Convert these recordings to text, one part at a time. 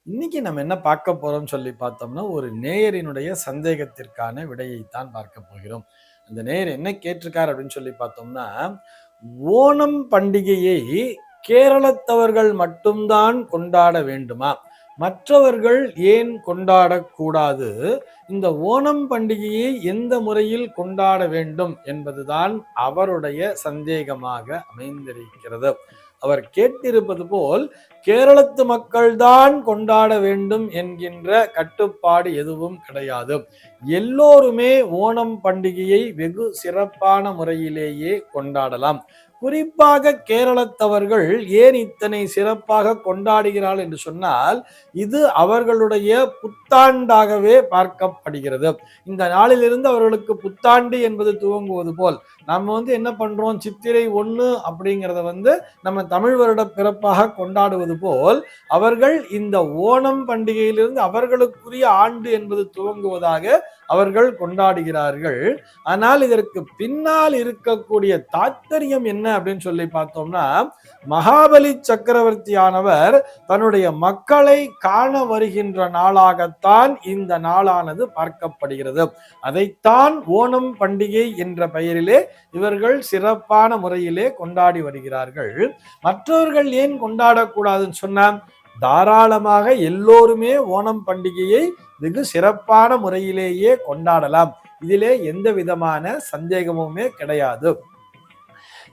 இன்னைக்கு நம்ம என்ன பார்க்க போறோம்னு சொல்லி பார்த்தோம்னா, ஒரு நேயரினுடைய சந்தேகத்திற்கான விடையைத்தான் பார்க்க போகிறோம். அந்த நேயர் என்ன கேட்டிருக்கார் அப்படின்னு சொல்லி பார்த்தோம்னா, ஓணம் பண்டிகையை கேரளத்தவர்கள் மட்டும்தான் கொண்டாட வேண்டுமா? மற்றவர்கள் ஏன் கொண்டாடக்கூடாது? இந்த ஓணம் பண்டிகையை எந்த முறையில் கொண்டாட வேண்டும் என்பதுதான் அவருடைய சந்தேகமாக அமைந்திருக்கிறது. அவர் கேட்டிருப்பது போல் கேரளத்து மக்கள்தான் கொண்டாட வேண்டும் என்கின்ற கட்டுப்பாடு எதுவும் கிடையாது. எல்லோருமே ஓணம் பண்டிகையை வெகு சிறப்பான முறையிலேயே கொண்டாடலாம். குறிப்பாக கேரளத்தவர்கள் ஏன் இத்தனை சிறப்பாக கொண்டாடுகிறார்கள் என்று சொன்னால், இது அவர்களுடைய புத்தாண்டாகவே பார்க்கப்படுகிறது. இந்த நாளிலிருந்து அவர்களுக்கு புத்தாண்டு என்பது துவங்குவது போல் நம்ம என்ன பண்றோம், சித்திரை 1 அப்படிங்கிறத நம்ம தமிழ் வருட பிறப்பாக கொண்டாடுவது போல் அவர்கள் இந்த ஓணம் பண்டிகையிலிருந்து அவர்களுக்குரிய ஆண்டு என்பது துவங்குவதாக அவர்கள் கொண்டாடுகிறார்கள். ஆனால் இதற்கு பின்னால் இருக்கக்கூடிய தாத்பரியம் என்ன அப்படின்னு சொல்லி பார்த்தோம்னா, மகாபலி சக்கரவர்த்தியானவர் தன்னுடைய மக்களை காண வருகின்ற நாளாகத்தான் இந்த நாளானது பார்க்கப்படுகிறது. அதைத்தான் ஓணம் பண்டிகை என்ற பெயரிலே இவர்கள் சிறப்பான முறையிலே கொண்டாடி வருகிறார்கள். மற்றவர்கள் ஏன் கொண்டாடக்கூடாதுன்னு சொன்னா, தாராளமாக எல்லோருமே ஓணம் பண்டிகையை வெகு சிறப்பான முறையிலேயே கொண்டாடலாம். இதிலே எந்த விதமான சந்தேகமுமே கிடையாது.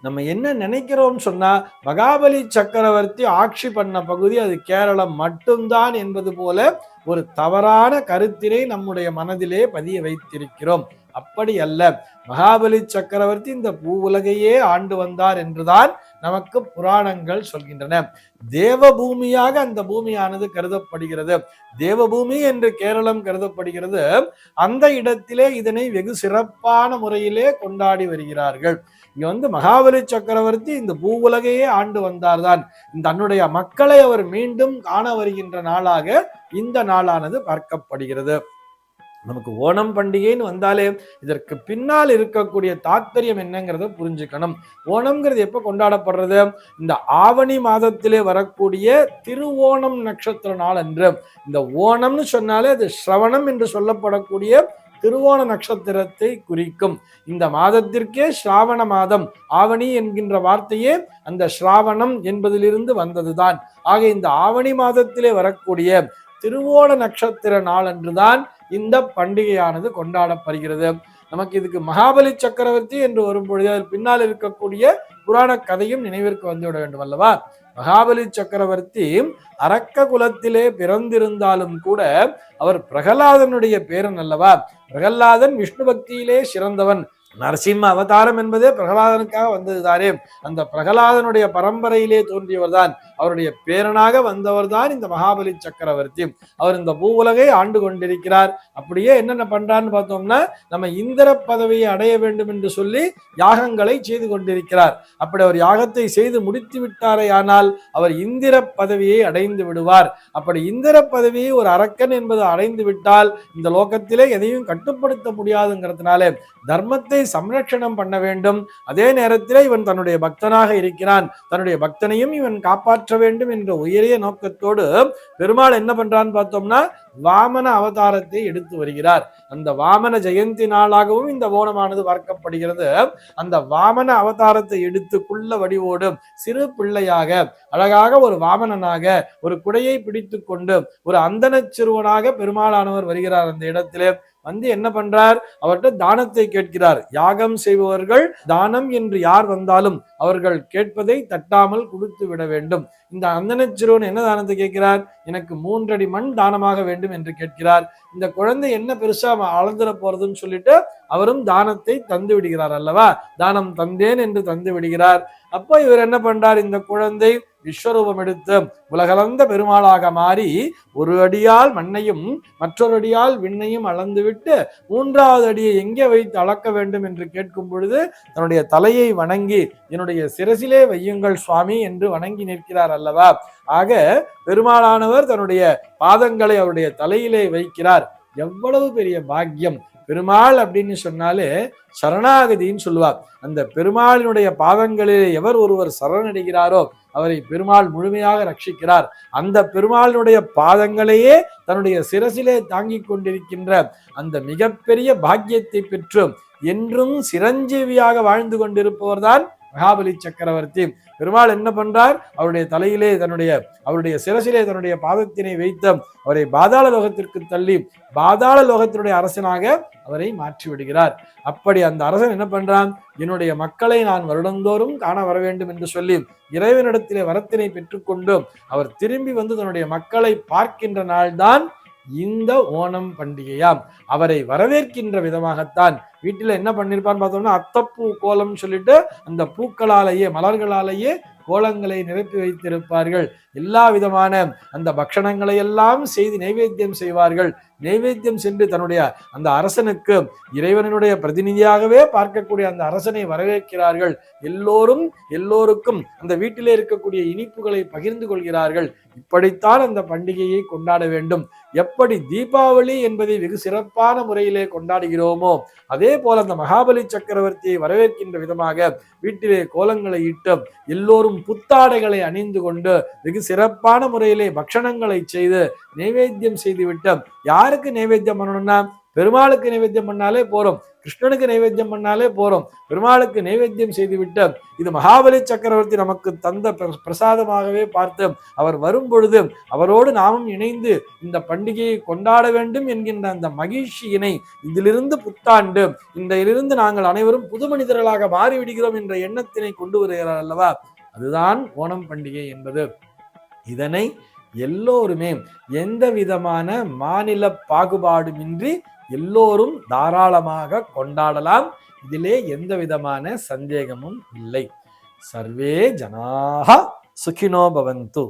நம்ம என்ன நினைக்கிறோம் சொன்னா, மகாபலி சக்கரவர்த்தி ஆட்சி பண்ண பகுதி அது கேரளம் மட்டும்தான் என்பது போல ஒரு தவறான கருத்தினை நம்முடைய மனதிலே பதிய வைத்திருக்கிறோம். அப்படி அல்ல. மகாபலி சக்கரவர்த்தி இந்த பூ உலகையே ஆண்டு வந்தார் என்றுதான் நமக்கு புராணங்கள் சொல்கின்றன. தேவபூமியாக அந்த பூமியானது கருதப்படுகிறது. தேவபூமி என்று கேரளம் கருதப்படுகிறது. அந்த இடத்திலே இதனை வெகு சிறப்பான முறையிலே கொண்டாடி வருகிறார்கள். இங்க மகாபலி சக்கரவர்த்தி இந்த பூ உலகையே ஆண்டு வந்தார்தான். தன்னுடைய மக்களை அவர் மீண்டும் காண வருகின்ற நாளாக இந்த நாளானது பார்க்கப்படுகிறது. நமக்கு ஓணம் பண்டிகைன்னு வந்தாலே இதற்கு பின்னால் இருக்கக்கூடிய தாத்பரியம் என்னங்கிறத புரிஞ்சுக்கணும். ஓணம்ங்கிறது எப்ப கொண்டாடப்படுறது? இந்த ஆவணி மாதத்திலே வரக்கூடிய திருவோணம் நட்சத்திர நாள் அன்று. இந்த ஓணம்னு சொன்னாலே அது ஸ்ரவணம் என்று சொல்லப்படக்கூடிய திருவோண நட்சத்திரத்தை குறிக்கும். இந்த மாதத்திற்கே ஸ்ராவண மாதம், ஆவணி என்கின்ற வார்த்தையே அந்த ஸ்ராவணம் என்பதிலிருந்து வந்ததுதான். ஆக இந்த ஆவணி மாதத்திலே வரக்கூடிய திருவோண நட்சத்திர நாள் அன்றுதான் இந்த பண்டிகையானது கொண்டாடப்படுகிறது. நமக்கு இதுக்கு மகாபலி சக்கரவர்த்தி என்று வரும்பொழுது அதில் பின்னால் இருக்கக்கூடிய புராண கதையும் நினைவிற்கு வந்துவிட வேண்டும் அல்லவா? மகாபலி சக்கரவர்த்தி அரக்க குலத்திலே பிறந்திருந்தாலும் கூட அவர் பிரகலாதனுடைய பேரன் அல்லவா? பிரகலாதன் விஷ்ணு பக்தியிலே சிறந்தவன். நரசிம்ம அவதாரம் என்பதே பிரகலாதனுக்காக வந்ததுதானே. அந்த பிரகலாதனுடைய பரம்பரையிலே தோன்றியவர் தான், அவருடைய பேரனாக வந்தவர் தான் இந்த மகாபலி சக்கரவர்த்தி. அவர் இந்த பூ உலகை ஆண்டு கொண்டிருக்கிறார். அப்படியே என்னென்ன பண்றான்னு பார்த்தோம்னா, நம்ம இந்திர பதவியை அடைய வேண்டும் என்று சொல்லி யாகங்களை செய்து கொண்டிருக்கிறார். அப்படி அவர் யாகத்தை செய்து முடித்து விட்டாரே ஆனால் அவர் இந்திர பதவியை அடைந்து விடுவார். அப்படி இந்திர பதவியை ஒரு அரக்கன் என்பது அடைந்து விட்டால் இந்த லோகத்திலே எதையும் கட்டுப்படுத்த முடியாதுங்கிறதுனால தர்மத்தை சம்ரட்சணம் பண்ண வேண்டும். அதே நேரத்தில் இவன் தன்னுடைய பக்தனாக இருக்கிறான், தன்னுடைய பக்தனையும் இவன் காப்பாற்ற வேண்டும் என்ற உயரிய நோக்கத்தோடு பெருமாள் என்ன பண்றான்னு பார்த்தோம்னா, வாமன அவதாரத்தை எடுத்து வருகிறார். அந்த வாமன ஜெயந்தி நாளாகவும் இந்த ஓணமானது பார்க்கப்படுகிறது. அந்த வாமன அவதாரத்தை எடுத்து குள்ள வடிவோடு சிறு பிள்ளையாக அழகாக ஒரு வாமனனாக ஒரு குடையை பிடித்து கொண்டு ஒரு அந்தன சிறுவனாக பெருமாளானவர் வருகிறார். அந்த இடத்திலே என்ன பண்றார்? அவர்கிட்ட தானத்தை கேட்கிறார். யாகம் செய்பவர்கள் தானம் என்று யார் வந்தாலும் அவர்கள் கேட்பதை தட்டாமல் கொடுத்து விட வேண்டும். இந்த அந்தன சிறுவன் என்ன தானத்தை கேட்கிறார்? எனக்கு 3 அடி மண் தானமாக வேண்டும் என்று கேட்கிறார். இந்த குழந்தை என்ன பெருசா அளந்துட போறதுன்னு சொல்லிட்டு அவரும் தானத்தை தந்து விடுகிறார் அல்லவா? தானம் தந்தேன் என்று தந்து விடுகிறார். அப்போ இவர் என்ன பண்றார்? இந்த குழந்தை விஸ்வரூபம் எடுத்து உலகளந்த பெருமாளாக மாறி ஒரு அடியால் மண்ணையும் மற்றொரு அடியால் விண்ணையும் அளந்துவிட்டு 3வது அடியை எங்கே வைத்து அளக்க வேண்டும் என்று கேட்கும் பொழுது தன்னுடைய தலையை வணங்கி என்னுடைய சிரசிலே வையுங்கள் சுவாமி என்று வணங்கி நிற்கிறார் அல்லவா? ஆக பெருமாளானவர் தன்னுடைய பாதங்களை அவருடைய தலையிலே வைக்கிறார். எவ்வளவு பெரிய பாக்கியம்! பெருமாள் அப்படின்னு சொன்னாலே சரணாகதின்னு சொல்லுவார். அந்த பெருமாளினுடைய பாதங்களில் எவர் ஒருவர் சரணடைகிறாரோ அவரை பெருமாள் முழுமையாக ரட்சிக்கிறார். அந்த பெருமாளினுடைய பாதங்களையே தன்னுடைய சிரசிலே தாங்கிக் கொண்டிருக்கின்ற அந்த மிகப்பெரிய பாக்கியத்தை பெற்று என்றும் சிரஞ்சீவியாக வாழ்ந்து கொண்டிருப்பவர் தான் மகாபலி சக்கரவர்த்தி. பெருமாள் என்ன பண்றார்? அவருடைய தலையிலே அவருடைய சிரசிலே தன்னுடைய பாதத்தினை வைத்து அவரை பாதாள லோகத்திற்கு தள்ளி பாதாள லோகத்தினுடைய அரசனாக அவரை மாற்றி விடுகிறார். அப்படி அந்த அரசன் என்ன பண்றான்? என்னுடைய மக்களை நான் வருடந்தோறும் காண வர வேண்டும் என்று சொல்லி இறைவனிடத்திலே வரத்தினை பெற்றுக்கொண்டு அவர் திரும்பி வந்து தன்னுடைய மக்களை பார்க்கின்ற நாள்தான் இந்த ஓணம் பண்டிகையாம். அவரை வரவேற்கின்ற விதமாகத்தான் வீட்டில் என்ன பண்ணிருப்பான்னு பார்த்தோம்னா, அத்தப்பூ கோலம் சொல்லிட்டு அந்த பூக்களாலேயே மலர்களாலேயே கோலங்களை நிரப்பி வைத்திருப்பார்கள். எல்லா விதமான அந்த பக்ஷணங்களை எல்லாம் செய்து நைவேத்தியம் செய்வார்கள். நைவேத்தியம் சென்று தன்னுடைய அந்த அரசனுக்கு இறைவனுடைய பிரதிநிதியாகவே பார்க்கக்கூடிய அந்த அரசனை வரவேற்கிறார்கள். எல்லோருக்கும் அந்த வீட்டிலே இருக்கக்கூடிய இனிப்புகளை பகிர்ந்து கொள்கிறார்கள். இப்படித்தான் அந்த பண்டிகையை கொண்டாட வேண்டும். எப்படி தீபாவளி என்பதை வெகு சிறப்பான முறையிலே கொண்டாடுகிறோமோ அதே போல அந்த மகாபலி சக்கரவர்த்தியை வரவேற்கின்ற விதமாக வீட்டிலே கோலங்களை இட்டு எல்லோரும் புத்தாடைகளை அணிந்து கொண்டு வெகு சிறப்பான முறையிலே பக்ஷணங்களை செய்து நைவேத்தியம் செய்துவிட்டு, யாருக்கு நைவேத்தியம் பண்ணணும்னா பெருமாளுக்கு நைவேத்தியம் பண்ணாலே போறோம், கிருஷ்ணனுக்கு நைவேத்தியம் பண்ணாலே போறோம். பெருமாளுக்கு நைவேத்தியம் செய்துவிட்டு இது மகாபலி சக்கரவர்த்தி நமக்கு தந்த பிரசாதமாகவே பார்த்து அவர் வரும் பொழுது அவரோடு நாமும் இணைந்து இந்த பண்டிகையை கொண்டாட வேண்டும் என்கின்ற அந்த மகிழ்ச்சியினை, இதிலிருந்து புத்தாண்டு, இதிலிருந்து நாங்கள் அனைவரும் புது மனிதர்களாக மாறிவிடுகிறோம் என்ற எண்ணத்தினை கொண்டு வருகிறார் அல்லவா, அதுதான் ஓணம் பண்டிகை என்பது. இதனை எல்லோருமே எந்த விதமான மாநில பாகுபாடுமின்றி எல்லோரும் தாராளமாக கொண்டாடலாம். இதிலே எந்த விதமான சந்தேகமும் இல்லை. சர்வே ஜனாஹ சுகினோ பவந்து.